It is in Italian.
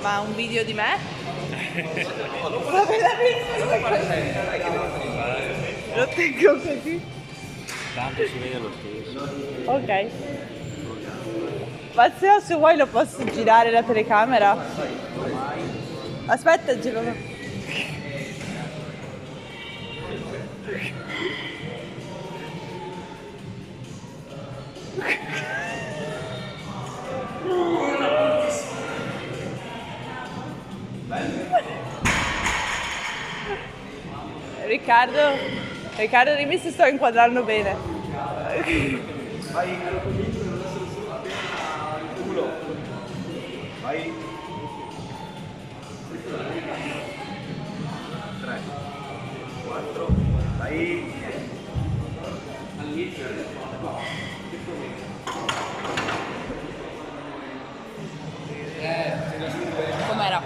Ma un video di me? Vabbè, lo tengo così. Tanto si vede lo stesso. Ok. Ma se vuoi lo posso girare la telecamera? Aspetta, giro. Riccardo, dimmi se sto inquadrando bene. Vai. Uno. Vai. 3. 4. Vai. Com'era?